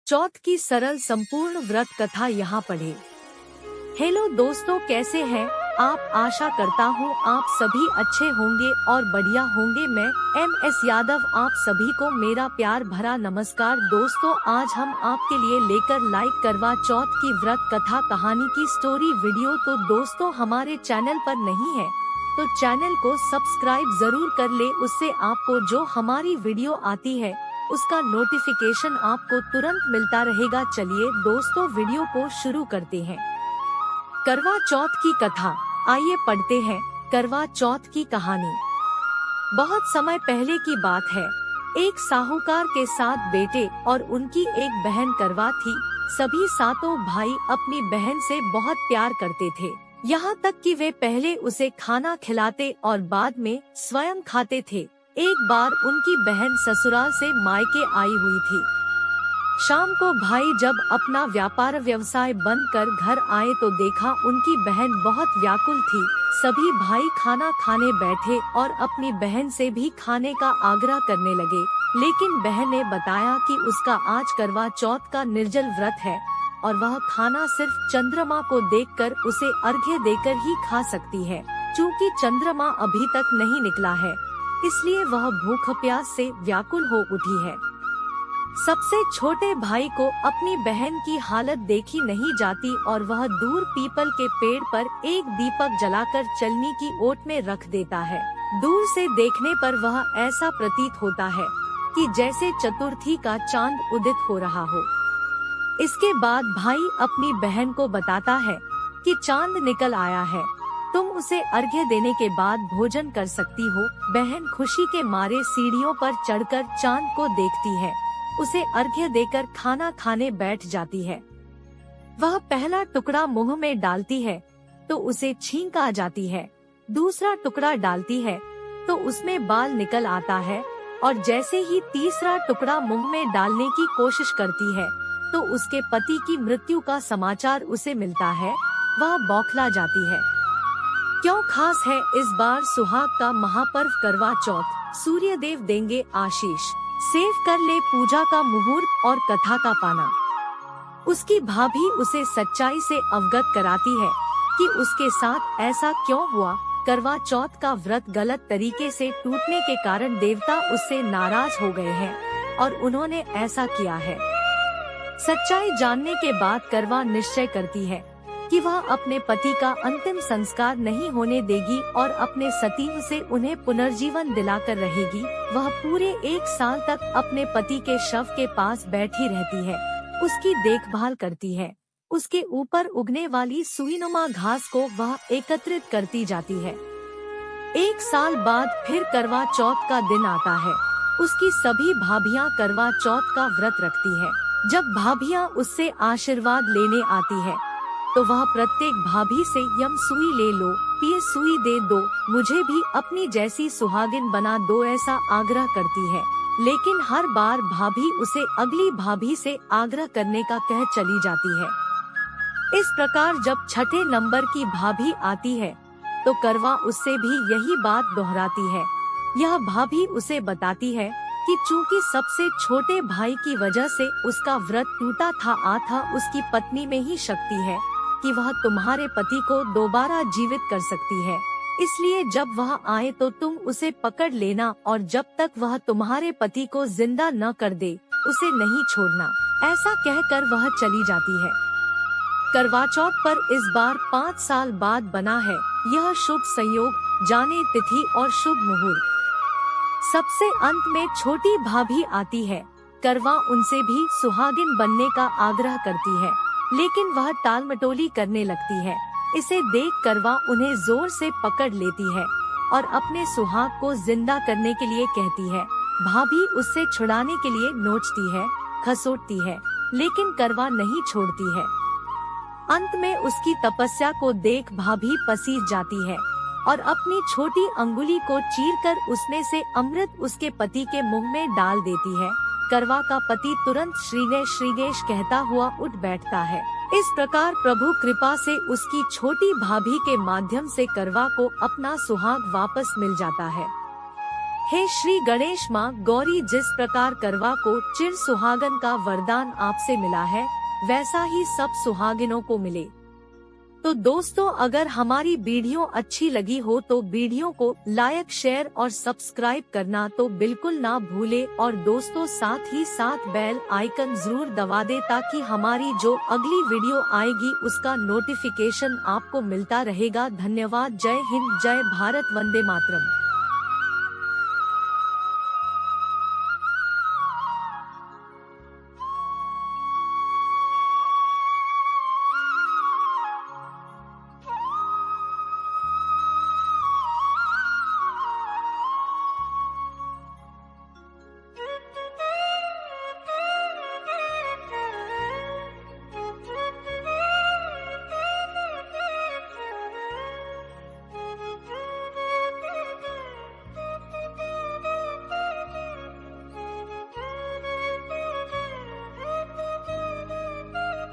चौथ की सरल संपूर्ण व्रत कथा यहाँ पढ़े। हेलो दोस्तों, कैसे हैं आप? आशा करता हूँ आप सभी अच्छे होंगे और बढ़िया होंगे। मैं MS यादव आप सभी को मेरा प्यार भरा नमस्कार। दोस्तों, आज हम आपके लिए लेकर लाइक करवा चौथ की व्रत कथा कहानी की स्टोरी वीडियो। तो दोस्तों, हमारे चैनल पर नहीं है तो चैनल को सब्सक्राइब जरूर कर ले, उससे आपको जो हमारी वीडियो आती है उसका नोटिफिकेशन आपको तुरंत मिलता रहेगा। चलिए दोस्तों, वीडियो को शुरू करते हैं। करवा चौथ की कथा, आइए पढ़ते हैं करवा चौथ की कहानी। बहुत समय पहले की बात है। एक साहूकार के 7 बेटे और उनकी एक बहन करवा थी। सभी सातों भाई अपनी बहन से बहुत प्यार करते थे, यहाँ तक कि वे पहले उसे खाना खिलाते और बाद में स्वयं खाते थे। एक बार उनकी बहन ससुराल से मायके आई हुई थी। शाम को भाई जब अपना व्यापार व्यवसाय बंद कर घर आए तो देखा उनकी बहन बहुत व्याकुल थी। सभी भाई खाना खाने बैठे और अपनी बहन से भी खाने का आग्रह करने लगे, लेकिन बहन ने बताया कि उसका आज करवा चौथ का निर्जल व्रत है और वह खाना सिर्फ चंद्रमा को देखकर उसे अर्घ्य देकर ही खा सकती है। चूँकि चंद्रमा अभी तक नहीं निकला है, इसलिए वह भूख प्यास से व्याकुल हो उठी है। सबसे छोटे भाई को अपनी बहन की हालत देखी नहीं जाती और वह दूर पीपल के पेड़ पर एक दीपक जलाकर चलनी की ओट में रख देता है। दूर से देखने पर वह ऐसा प्रतीत होता है कि जैसे चतुर्थी का चांद उदित हो रहा हो। इसके बाद भाई अपनी बहन को बताता है कि चांद निकल आया है, तुम उसे अर्घ्य देने के बाद भोजन कर सकती हो। बहन खुशी के मारे सीढ़ियों पर चढ़कर चांद को देखती है, उसे अर्घ्य देकर खाना खाने बैठ जाती है। वह पहला टुकड़ा मुंह में डालती है तो उसे छींक आ जाती है। दूसरा टुकड़ा डालती है तो उसमें बाल निकल आता है और जैसे ही तीसरा टुकड़ा मुंह में डालने की कोशिश करती है तो उसके पति की मृत्यु का समाचार उसे मिलता है। वह बौखला जाती है। क्यों खास है इस बार सुहाग का महापर्व करवा चौथ? सूर्य देव देंगे आशीष, सेव कर ले पूजा का मुहूर्त और कथा का पाना। उसकी भाभी उसे सच्चाई से अवगत कराती है कि उसके साथ ऐसा क्यों हुआ। करवा चौथ का व्रत गलत तरीके से टूटने के कारण देवता उससे नाराज हो गए हैं और उन्होंने ऐसा किया है। सच्चाई जानने के बाद करवा निश्चय करती है कि वह अपने पति का अंतिम संस्कार नहीं होने देगी और अपने सतीव से उन्हें पुनर्जीवन दिलाकर रहेगी। वह पूरे 1 साल तक अपने पति के शव के पास बैठी रहती है, उसकी देखभाल करती है। उसके ऊपर उगने वाली सुईनुमा घास को वह एकत्रित करती जाती है। 1 साल बाद फिर करवा चौथ का दिन आता है। उसकी सभी भाभियां करवा चौथ का व्रत रखती है। जब भाभियां उससे आशीर्वाद लेने आती है तो वह प्रत्येक भाभी से यम सुई ले लो, ये सुई दे दो, मुझे भी अपनी जैसी सुहागिन बना दो, ऐसा आग्रह करती है। लेकिन हर बार भाभी उसे अगली भाभी से आग्रह करने का कह चली जाती है। इस प्रकार जब छठे नंबर की भाभी आती है तो करवा उससे भी यही बात दोहराती है। यह भाभी उसे बताती है कि चूंकि सबसे छोटे भाई की वजह से उसका व्रत टूटा था उसकी पत्नी में ही शक्ति है कि वह तुम्हारे पति को दोबारा जीवित कर सकती है। इसलिए जब वह आए तो तुम उसे पकड़ लेना और जब तक वह तुम्हारे पति को जिंदा न कर दे उसे नहीं छोड़ना। ऐसा कहकर वह चली जाती है। करवा चौथ पर इस बार 5 साल बाद बना है यह शुभ संयोग, जाने तिथि और शुभ मुहूर्त। सबसे अंत में छोटी भाभी आती है। करवा उनसे भी सुहागिन बनने का आग्रह करती है, लेकिन वह टालमटोली करने लगती है। इसे देख करवा उन्हें जोर से पकड़ लेती है और अपने सुहाग को जिंदा करने के लिए कहती है। भाभी उससे छुड़ाने के लिए नोचती है, खसोटती है, लेकिन करवा नहीं छोड़ती है। अंत में उसकी तपस्या को देख भाभी पसीज जाती है और अपनी छोटी अंगुली को चीरकर उसमें से अमृत उसके पति के मुंह में डाल देती है। करवा का पति तुरंत श्रीगेश श्रीगेश कहता हुआ उठ बैठता है। इस प्रकार प्रभु कृपा से उसकी छोटी भाभी के माध्यम से करवा को अपना सुहाग वापस मिल जाता है। हे श्री गणेश माँ गौरी, जिस प्रकार करवा को चिर सुहागन का वरदान आपसे मिला है, वैसा ही सब सुहागिनों को मिले। तो दोस्तों, अगर हमारी वीडियो अच्छी लगी हो तो वीडियो को लाइक, शेयर और सब्सक्राइब करना तो बिल्कुल ना भूले, और दोस्तों साथ ही साथ बेल आइकन जरूर दबा दे, ताकि हमारी जो अगली वीडियो आएगी उसका नोटिफिकेशन आपको मिलता रहेगा। धन्यवाद। जय हिंद, जय भारत, वंदे मातरम।